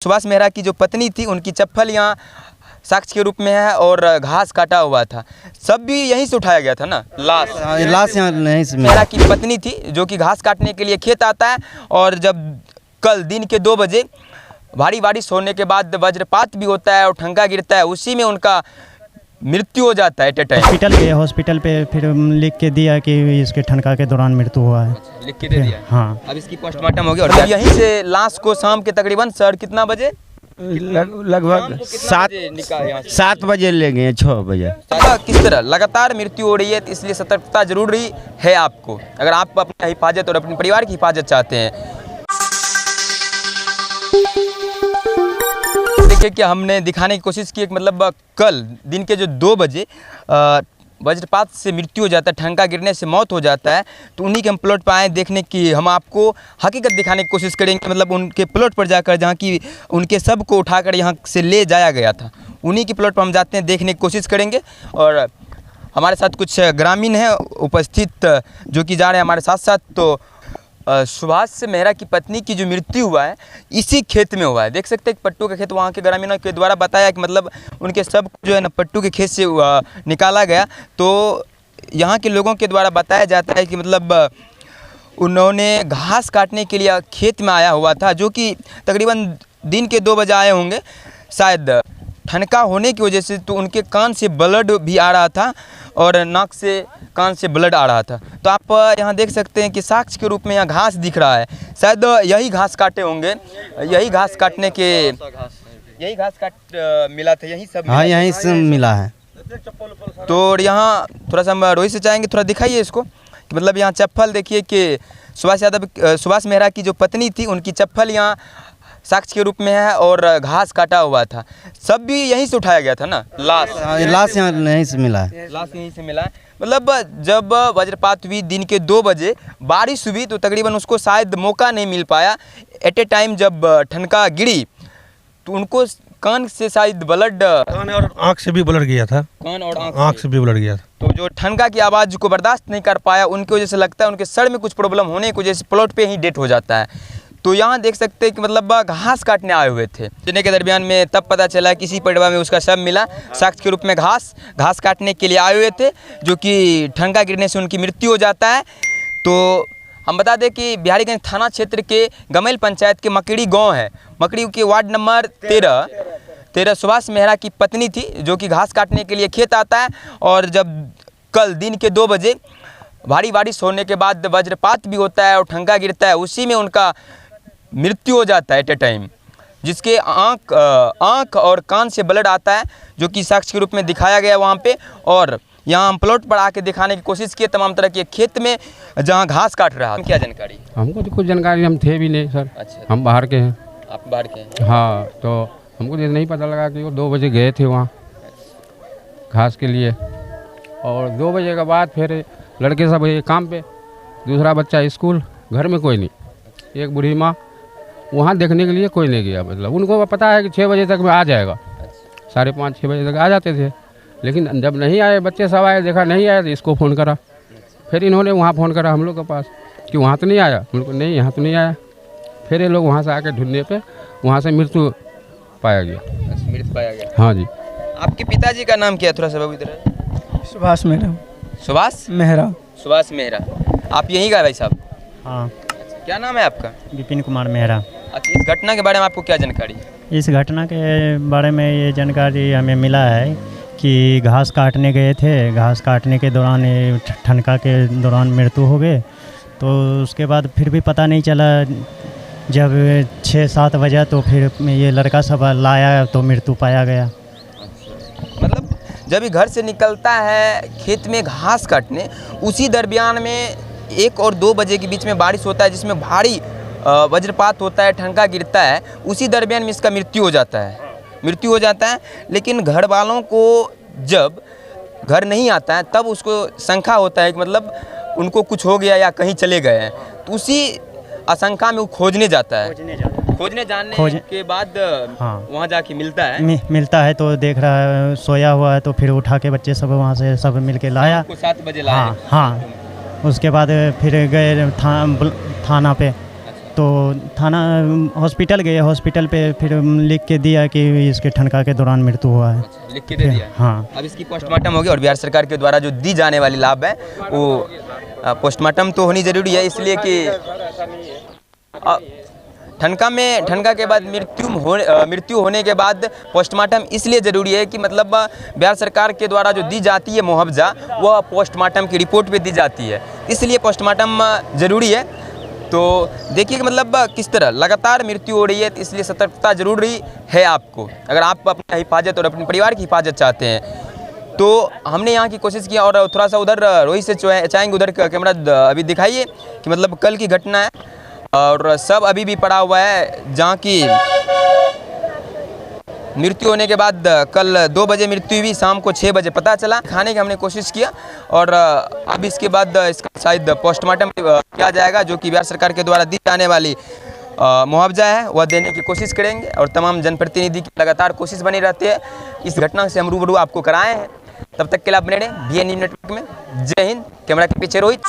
सुभाष मेहरा की जो पत्नी थी उनकी चप्पल यहाँ साक्ष्य के रूप में है और घास काटा हुआ था। सब भी यहीं से उठाया गया था ना, लाश यहाँ नहीं से मेहरा की पत्नी थी जो कि घास काटने के लिए खेत आता है और जब कल दिन के 2 बजे भारी बारिश होने के बाद वज्रपात भी होता है और ठनका गिरता है, उसी में उनका मृत्यु हो जाता है। हॉस्पिटल पे फिर लिख के दिया कि इसके ठनका के दौरान मृत्यु हुआ है। लिख के दे दिया। हाँ, अब इसकी पोस्टमार्टम हो गया और यहीं से लाश को शाम के तकरीबन सर कितना बजे लगभग 7 बजे ले गए, 6 बजे। किस तरह लगातार मृत्यु हो रही है, तो इसलिए सतर्कता जरूरी है आपको, अगर आप अपनी हिफाजत और अपने परिवार की हिफाजत चाहते हैं। देखिए कि हमने दिखाने की कोशिश की, मतलब कल दिन के जो 2 बजे वज्रपात से मृत्यु हो जाता है, ठनका गिरने से मौत हो जाता है, तो उन्हीं के हम प्लॉट पर आए देखने की, हम आपको हकीकत दिखाने की कोशिश करेंगे। मतलब उनके प्लॉट पर जाकर, जहाँ की उनके सब को उठाकर यहाँ से ले जाया गया था, उन्हीं के प्लॉट पर हम जाते हैं, देखने की कोशिश करेंगे। और हमारे साथ कुछ ग्रामीण हैं उपस्थित जो कि जा रहे हैं हमारे साथ साथ। तो सुभाष मेहरा की पत्नी की जो मृत्यु हुआ है इसी खेत में हुआ है। देख सकते हैं पट्टू का खेत, वहाँ के ग्रामीणों के द्वारा बताया कि मतलब उनके सब जो है ना पट्टू के खेत से निकाला गया। तो यहाँ के लोगों के द्वारा बताया जाता है कि मतलब उन्होंने घास काटने के लिए खेत में आया हुआ था, जो कि तकरीबन दिन के 2 बजे आए होंगे शायद। ठनका होने की वजह से तो उनके कान से ब्लड भी आ रहा था और नाक से कान से ब्लड आ रहा था। तो आप यहाँ देख सकते हैं कि साक्ष्य के रूप में यहाँ घास दिख रहा है, शायद यही घास काटे होंगे, यही घास काटने के यही घास काट मिला था, यही सब। हाँ, यहीं से मिला है। तो यहाँ थोड़ा सा हम रोहित से चाहेंगे, थोड़ा दिखाइए इसको कि मतलब यहाँ चप्पल देखिए कि सुभाष मेहरा की जो पत्नी थी उनकी चप्पल यहाँ साक्ष्य के रूप में है और घास काटा हुआ था। सब भी यहीं से उठाया गया था ना, लाश यहाँ नहीं से मिला है। लाश यहीं से मिला है। मतलब जब वज्रपात हुई दिन के 2 बजे, बारिश हुई, तो तकरीबन उसको शायद मौका नहीं मिल पाया। एट ए टाइम जब ठनका गिरी तो उनको कान से शायद ब्लड, कान और आँख से भी ब्लड गया था। कान और आँख से भी ब्लड गया था। तो जो ठनका की आवाज़ को बर्दाश्त नहीं कर पाया, उनकी वजह से लगता है उनके सर में कुछ प्रॉब्लम होने की वजह से प्लॉट पे ही डेथ हो जाता है। तो यहाँ देख सकते हैं कि मतलब घास काटने आए हुए थे। चलने के दरमियान में तब पता चला कि किसी पड़वा में उसका शव मिला, साक्ष्य के रूप में घास काटने के लिए आए हुए थे, जो कि ठनका गिरने से उनकी मृत्यु हो जाता है। तो हम बता दें कि बिहारीगंज थाना क्षेत्र के गमेल पंचायत के मकड़ी गांव है, मकड़ी के वार्ड नंबर 13 सुभाष मेहरा की पत्नी थी जो कि घास काटने के लिए खेत आता है और जब कल दिन के 2 बजे भारी बारिश होने के बाद वज्रपात भी होता है और ठनका गिरता है, उसी में उनका मृत्यु हो जाता है एट ए टाइम, जिसके आँख और कान से ब्लड आता है, जो कि साक्ष्य के रूप में दिखाया गया वहाँ पे। और यहाँ हम प्लॉट पर आके दिखाने की कोशिश किए तमाम तरह के खेत में जहाँ घास काट रहा है। क्या जानकारी? हमको तो कुछ जानकारी हम थे भी नहीं सर। अच्छा, हम बाहर के हैं। आप बाहर के हैं? हाँ, तो हमको ये नहीं पता लगा कि वो 2 बजे गए थे वहाँ घास के लिए, और 2 बजे के बाद फिर लड़के सब ये काम पे, दूसरा बच्चा स्कूल, घर में कोई नहीं, एक बूढ़ी माँ, वहाँ देखने के लिए कोई नहीं गया। मतलब उनको पता है कि 6 बजे तक में आ जाएगा, 5:30-6 बजे तक आ जाते थे, लेकिन जब नहीं आए, बच्चे सब आए, देखा नहीं आए तो इसको फ़ोन करा, फिर इन्होंने वहाँ फ़ोन करा हम लोग के पास कि वहाँ तो नहीं आया, उनको नहीं, यहाँ तो नहीं आया। फिर ये लोग वहाँ से आके ढूंढने पे वहाँ से मृत्यु पाया गया। मृत्यु पाया गया। हाँ जी। आपके पिताजी का नाम क्या है? थोड़ा सा बाबू इधर। सुभाष मेहरा। सुभाष मेहरा। आप यहीं का भाई साहब? हाँ। क्या नाम है आपका? विपिन कुमार मेहरा। अच्छा, इस घटना के बारे में आपको क्या जानकारी है? इस घटना के बारे में ये जानकारी हमें मिला है कि घास काटने गए थे, घास काटने के दौरान ठनका के दौरान मृत्यु हो गए। तो उसके बाद फिर भी पता नहीं चला, जब 6-7 बजे तो फिर ये लड़का सब लाया तो मृत्यु पाया गया। मतलब जब ये घर से निकलता है खेत में घास काटने, उसी दरमियान में 1 और 2 बजे के बीच में बारिश होता है, जिसमें भारी वज्रपात होता है, ठनका गिरता है, उसी दरमियान में इसका मृत्यु हो जाता है। लेकिन घर वालों को जब घर नहीं आता है तब उसको शंका होता है कि मतलब उनको कुछ हो गया या कहीं चले गए हैं, तो उसी आशंका में वो खोजने जाता है। खोजने जाने के बाद हाँ, वहाँ जाके मिलता है तो देख रहा है सोया हुआ है, तो फिर उठा के बच्चे सब वहाँ से सब मिल के लाया। 7 बजे लाया। हाँ। उसके बाद फिर गए थाना पे, तो थाना हॉस्पिटल गए, हॉस्पिटल पे फिर लिख के दिया कि इसके ठनका के दौरान मृत्यु हुआ है। लिख के दे दिया। हाँ। अब इसकी पोस्टमार्टम होगी और बिहार सरकार के द्वारा जो दी जाने वाली लाभ है वो पोस्टमार्टम तो होनी ज़रूरी है, इसलिए कि ठनका के बाद मृत्यु होने के बाद पोस्टमार्टम इसलिए ज़रूरी है कि मतलब बिहार सरकार के द्वारा जो दी जाती है मुआवजा वह पोस्टमार्टम की रिपोर्ट पे दी जाती है, इसलिए पोस्टमार्टम ज़रूरी है। तो देखिए कि मतलब किस तरह लगातार मृत्यु हो रही है, तो इसलिए सतर्कता ज़रूरी है आपको, अगर आप अपनी हिफाजत और अपने परिवार की हिफाजत चाहते हैं। तो हमने यहाँ की कोशिश की और थोड़ा सा उधर रोहित से चाहेंगे, उधर कैमरा अभी दिखाइए कि मतलब कल की घटना है और सब अभी भी पड़ा हुआ है, जहाँ की मृत्यु होने के बाद कल 2 बजे मृत्यु हुई, शाम को 6 बजे पता चला। खाने की हमने कोशिश किया और अब इसके बाद इसका शायद पोस्टमार्टम किया जाएगा, जो कि बिहार सरकार के द्वारा दी जाने वाली मुआवजा है वह देने की कोशिश करेंगे। और तमाम जनप्रतिनिधि की लगातार कोशिश बनी रहती है, इस घटना से हम रूबरू आपको कराए हैं। तब तक के लिए आप बने रहें BN न्यूज़ नेटवर्क में। जय हिंद। कैमरा के पीछे रोहित।